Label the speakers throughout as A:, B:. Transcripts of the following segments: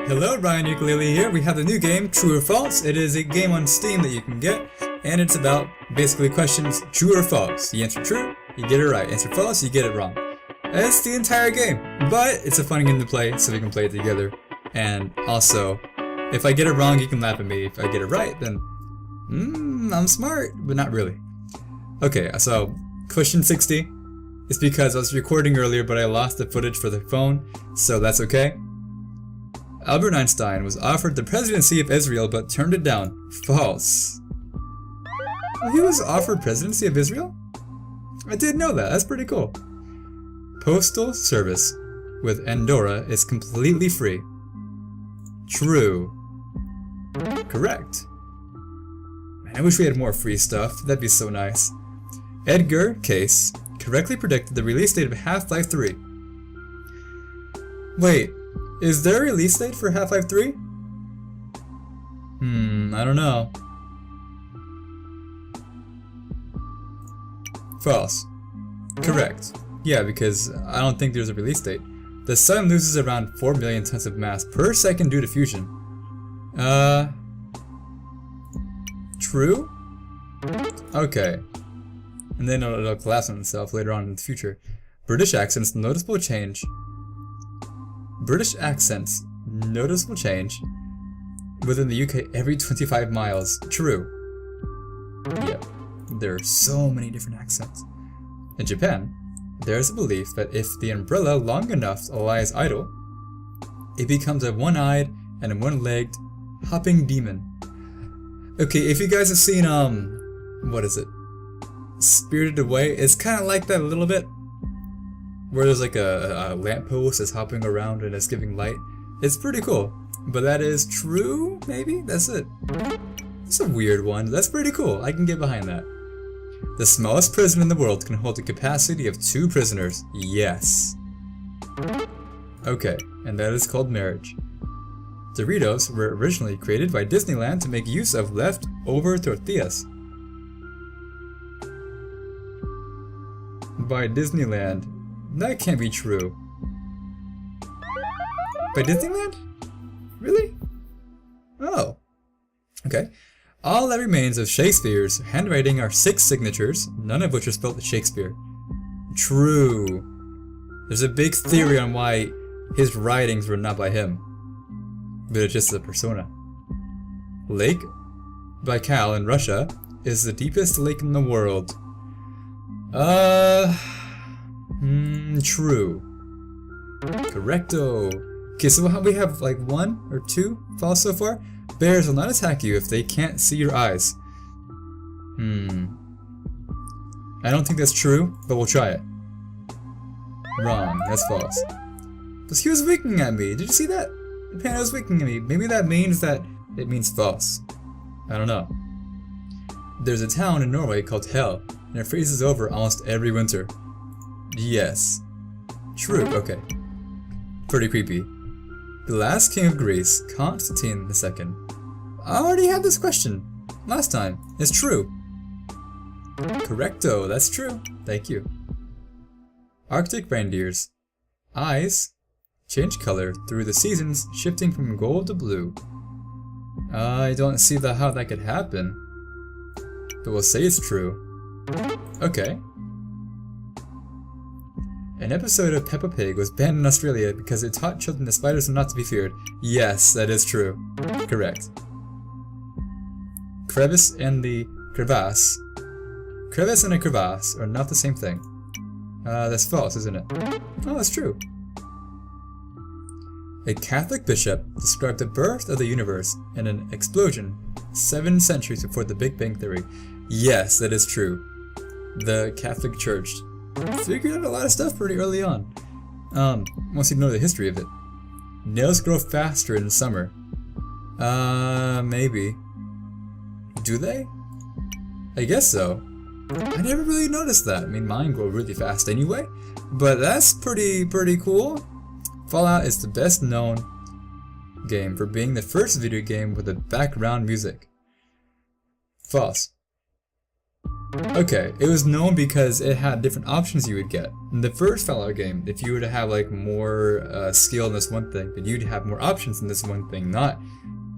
A: Hello, Ryan Ukulele here. We have the new game, True or False. It is a game on Steam that you can get, and it's about basically questions true or false. You answer true, you get it right. Answer false, you get it wrong. That's the entire game, but it's a fun game to play, so we can play it together. And also, if I get it wrong, you can laugh at me. If I get it right, then I'm smart, but not really. Okay, so question 60 is because I was recording earlier, but I lost the footage for the phone, so that's okay. Albert Einstein was offered the presidency of Israel but turned it down. False. Oh, he was offered presidency of Israel? I didn't know that. That's pretty cool. Postal service with Andorra is completely free. True. Correct. Man, I wish we had more free stuff. That'd be so nice. Edgar Cayce correctly predicted the release date of Half-Life 3. Wait. Is there a release date for Half-Life 3? I don't know. False. Correct. Yeah, because I don't think there's a release date. The sun loses around 4 million tons of mass per second due to fusion. True? Okay. And then it'll collapse on itself later on in the future. British accents noticeable change within the UK every 25 miles. True. Yep. There are so many different accents. In Japan, there is a belief that if the umbrella long enough lies idle, it becomes a one-eyed and a one-legged hopping demon. Okay, if you guys have seen, what is it? Spirited Away, it's kind of like that a little bit. Where there's like a lamppost that's hopping around and it's giving light. It's pretty cool. But that is true, maybe? That's it. It's a weird one. That's pretty cool. I can get behind that. The smallest prison in the world can hold a capacity of 2 prisoners. Yes. Okay, and that is called marriage. Doritos were originally created by Disneyland to make use of leftover tortillas. By Disneyland. That can't be true. By Disneyland? Really? Oh. Okay. All that remains of Shakespeare's handwriting are 6 signatures, none of which are spelled Shakespeare. True. There's a big theory on why his writings were not by him. But it's just a persona. Lake Baikal in Russia is the deepest lake in the world. True. Correcto. Okay, so we have like 1 or 2 false so far. Bears will not attack you if they can't see your eyes. I don't think that's true, but we'll try it. Wrong. That's false. But he was winking at me. Did you see that? The panda was winking at me. Maybe that means that it means false. I don't know. There's a town in Norway called Hell, and it freezes over almost every winter. Yes. True, okay. Pretty creepy. The last king of Greece, Constantine II. I already had this question last time. It's true. Correcto, that's true. Thank you. Arctic reindeers' eyes change color through the seasons, shifting from gold to blue. I don't see how that could happen. But we'll say it's true. Okay. An episode of Peppa Pig was banned in Australia because it taught children that spiders are not to be feared. Yes, that is true. Correct. Crevice and the crevasse. Crevice and a crevasse are not the same thing. That's false, isn't it? Oh, that's true. A Catholic bishop described the birth of the universe in an explosion 7 centuries before the Big Bang Theory. Yes, that is true. The Catholic Church figured out a lot of stuff pretty early on. Once you know the history of it. Nails grow faster in the summer. Maybe. Do they? I guess so. I never really noticed that. I mean, mine grow really fast anyway. But that's pretty cool. Fallout is the best known game for being the first video game with a background music. False. Okay, it was known because it had different options you would get. In the first Fallout game, if you were to have like more skill in this one thing, then you'd have more options in this one thing, not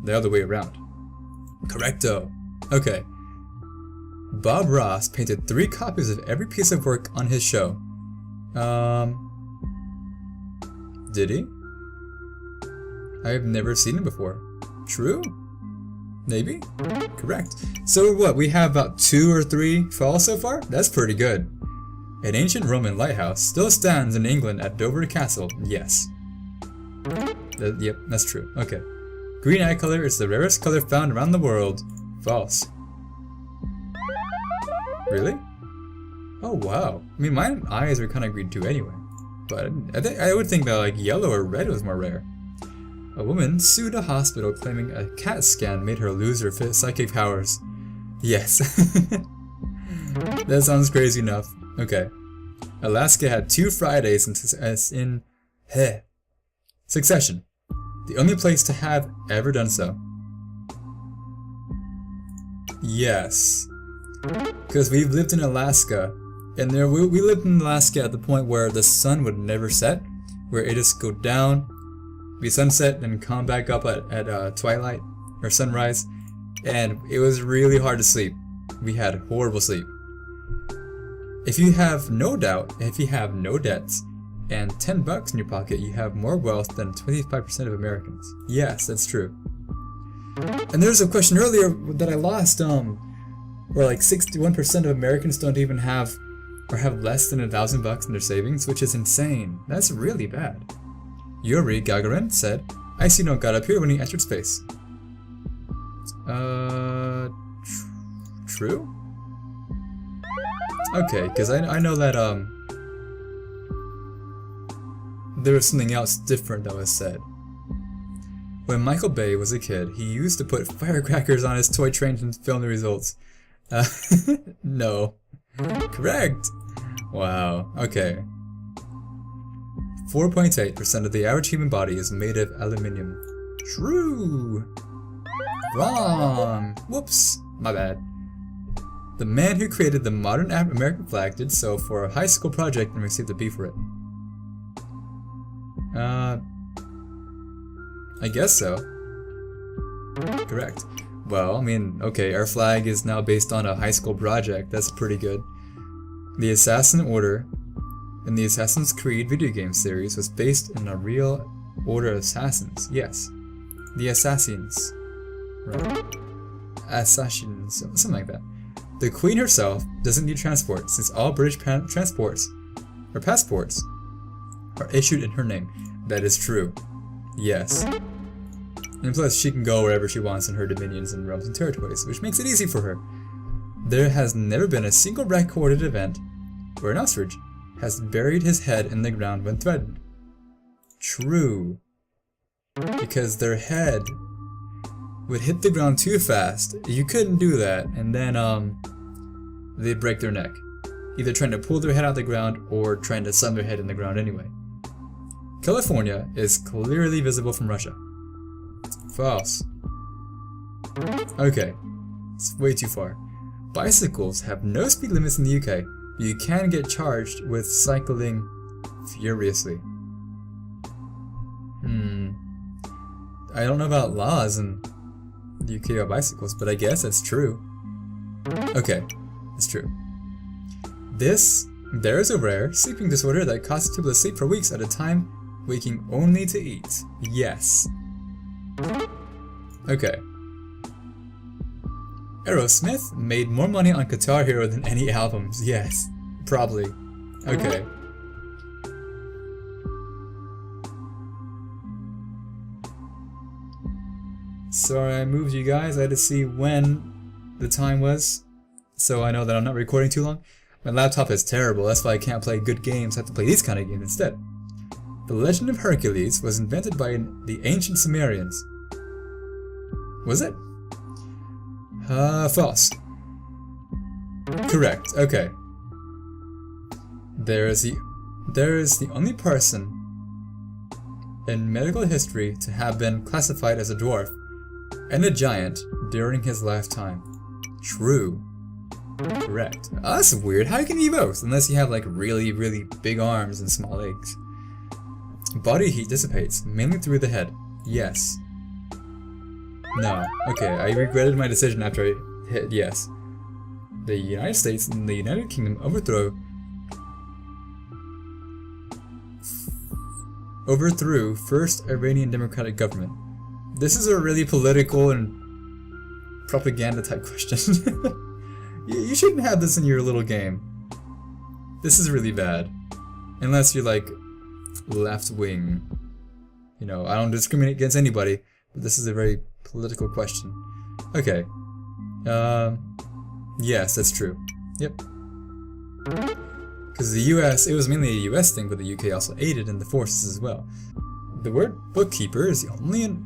A: the other way around. Correcto. Okay. Bob Ross painted 3 copies of every piece of work on his show. Did he? I've never seen him before. True? Maybe? Correct. So what, we have about 2 or 3 falls so far? That's pretty good. An ancient Roman lighthouse still stands in England at Dover Castle. Yes. Yep, that's true. Okay. Green eye color is the rarest color found around the world. False. Really? Oh wow. I mean, my eyes are kind of green too anyway. But I would think that like yellow or red was more rare. A woman sued a hospital claiming a CAT scan made her lose her psychic powers. Yes. That sounds crazy enough. Okay. Alaska had 2 Fridays in succession. The only place to have ever done so. Yes. Because we've lived in Alaska, and we lived in Alaska at the point where the sun would never set, where it just go down, be sunset, and come back up at twilight or sunrise, and it was really hard to sleep. We had horrible sleep. If you have no debts, and $10 in your pocket, you have more wealth than 25% of Americans. Yes, that's true. And there's a question earlier that I lost, where like 61% of Americans don't even have, or have less than $1,000 in their savings, which is insane. That's really bad. Yuri Gagarin said, "I see no God up here" when he entered space. True? Okay, because I know that, there was something else different that was said. When Michael Bay was a kid, he used to put firecrackers on his toy trains and film the results. No. Correct! Wow, okay. 4.8% of the average human body is made of aluminium. True! Wrong! Whoops, my bad. The man who created the modern American flag did so for a high school project and received a B for it. I guess so. Correct. Well, I mean, okay, our flag is now based on a high school project. That's pretty good. The Assassin Order in the Assassin's Creed video game series was based in a real order of assassins. Yes. The Assassins. Right. Assassins. Something like that. The Queen herself doesn't need transport, since all British passports are issued in her name. That is true. Yes. And plus, she can go wherever she wants in her dominions and realms and territories, which makes it easy for her. There has never been a single recorded event where an ostrich has buried his head in the ground when threatened. True. Because their head would hit the ground too fast. You couldn't do that, and then they'd break their neck. Either trying to pull their head out of the ground or trying to slam their head in the ground anyway. California is clearly visible from Russia. False. Okay, it's way too far. Bicycles have no speed limits in the UK, but you can get charged with cycling furiously. I don't know about laws in the UK about bicycles, but I guess that's true. Okay, it's true. There is a rare sleeping disorder that causes people to sleep for weeks at a time, waking only to eat. Yes. Okay. Aerosmith made more money on Guitar Hero than any albums. Yes, probably. Okay. Sorry I moved you guys. I had to see when the time was, so I know that I'm not recording too long. My laptop is terrible, that's why I can't play good games. I have to play these kind of games instead. The Legend of Hercules was invented by the ancient Sumerians. Was it? False. Correct, okay. There is the only person in medical history to have been classified as a dwarf and a giant during his lifetime. True. Correct. Oh, that's weird. How can you be both? Unless you have like really, really big arms and small legs. Body heat dissipates, mainly through the head. Yes. No. Okay, I regretted my decision after I hit yes. The United States and the United Kingdom overthrew first Iranian democratic government. This is a really political and propaganda type question. You shouldn't have this in your little game. This is really bad. Unless you're like left wing. You know, I don't discriminate against anybody, but this is a very political question. Okay. Yes, that's true. Yep. Because the US, it was mainly a US thing, but the UK also aided in the forces as well. The word bookkeeper is the only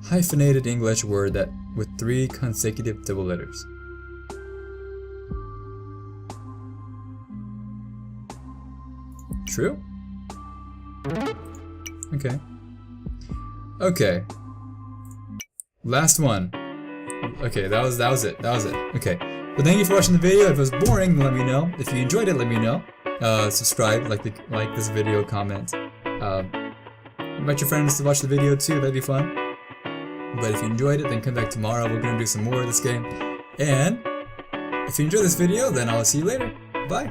A: hyphenated English word that with 3 consecutive double letters. True? Okay. Okay. Last one. Okay, that was it. Okay. But thank you for watching the video. If it was boring, let me know. If you enjoyed it, let me know. Subscribe, like this video, comment. Invite your friends to watch the video too, that'd be fun. But if you enjoyed it, then come back tomorrow. We're gonna do some more of this game. And if you enjoyed this video, then I'll see you later. Bye.